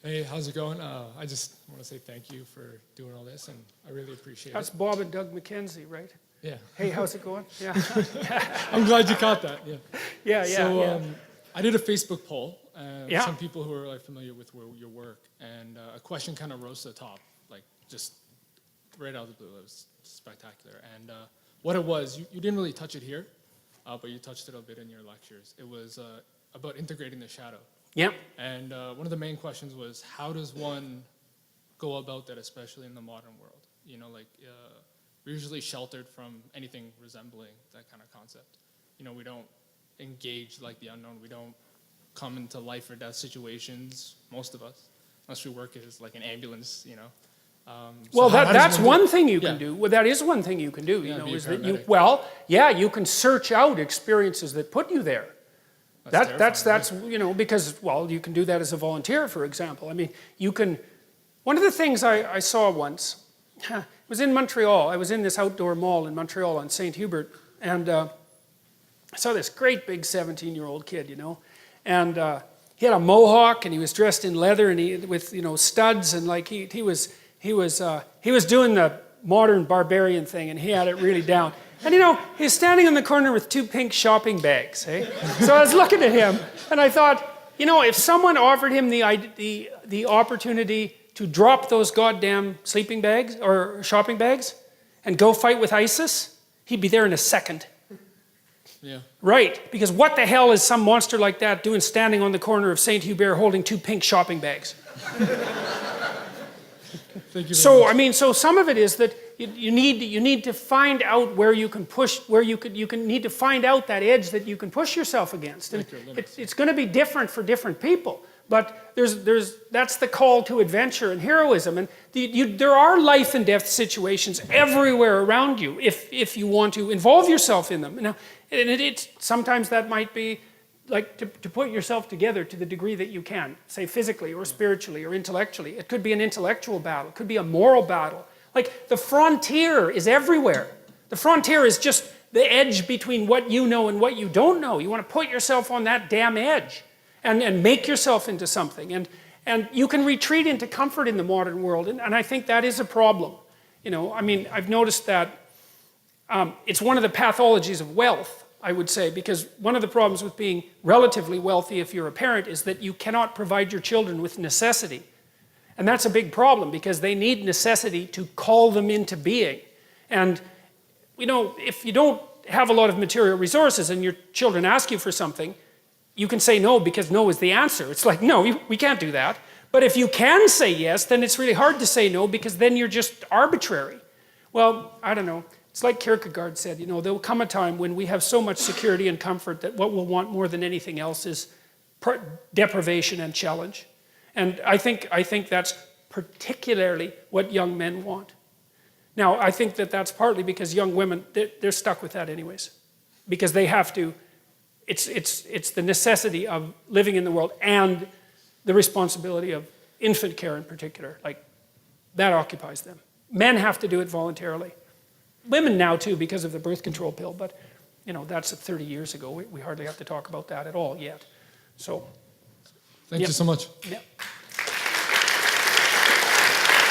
Hey, how's it going? I just want to say thank you for doing all this, and I really appreciate That's it. Bob and Doug McKenzie, right? Yeah. Hey, how's it going? Yeah. I'm glad you caught that. Yeah. Yeah, So I did a Facebook poll. Yeah. Some people who are like familiar with your work, and a question kind of rose to the top, like just right out of the blue. It was spectacular. And what it was, you didn't really touch it here, but you touched it a bit in your lectures. It was about integrating the shadow. Yeah. And one of the main questions was, how does one go about that, especially in the modern world? You know, like we're usually sheltered from anything resembling that kind of concept. You know, we don't engage like the unknown. We don't come into life or death situations, most of us, unless we work as like an ambulance, you know. Well, how does that's one do- thing you Yeah. can do. Well, that is one thing you can do, Yeah, you know, be a is that you, paramedic. well, yeah, you can search out experiences that put you there. That's you know, because, well, you can do that as a volunteer, for example. I mean, you can, one of the things I saw once, it was in Montreal. I was in this outdoor mall in Montreal on St. Hubert, and I saw this great big 17-year-old kid, you know, and he had a mohawk, and he was dressed in leather, and with, you know, studs, and like he was doing the modern barbarian thing, and he had it really down. And you know, he's standing in the corner with 2 pink shopping bags, eh? So I was looking at him, and I thought, you know, if someone offered him the opportunity to drop those goddamn sleeping bags or shopping bags and go fight with ISIS, he'd be there in a second. Yeah. Right, because what the hell is some monster like that doing standing on the corner of St. Hubert holding 2 pink shopping bags? Thank you very So, much. I mean, so some of it is that you need to find out where you can push, where you need to find out that edge that you can push yourself against. And it's going to be different for different people. But that's the call to adventure and heroism. And there are life and death situations everywhere around you if you want to involve yourself in them. Now, sometimes that might be like to put yourself together to the degree that you can, say physically or spiritually or intellectually. It could be an intellectual battle. It could be a moral battle. Like the frontier is everywhere. The frontier is just the edge between what you know and what you don't know. You want to put yourself on that damn edge and make yourself into something. And you can retreat into comfort in the modern world. And I think that is a problem. You know, I mean, I've noticed that it's one of the pathologies of wealth, I would say, because one of the problems with being relatively wealthy if you're a parent is that you cannot provide your children with necessity. And that's a big problem because they need necessity to call them into being. And, you know, if you don't have a lot of material resources and your children ask you for something, you can say no because no is the answer. It's like, no, we can't do that. But if you can say yes, then it's really hard to say no because then you're just arbitrary. Well, I don't know. It's like Kierkegaard said, you know, there will come a time when we have so much security and comfort that what we'll want more than anything else is deprivation and challenge. And I think that's particularly what young men want. Now, I think that's partly because young women, they're stuck with that anyways. Because they have to, it's the necessity of living in the world and the responsibility of infant care in particular. Like, that occupies them. Men have to do it voluntarily. Women now too because of the birth control pill, but you know, that's 30 years ago. We hardly have to talk about that at all yet. So. Thank you so much. Yeah.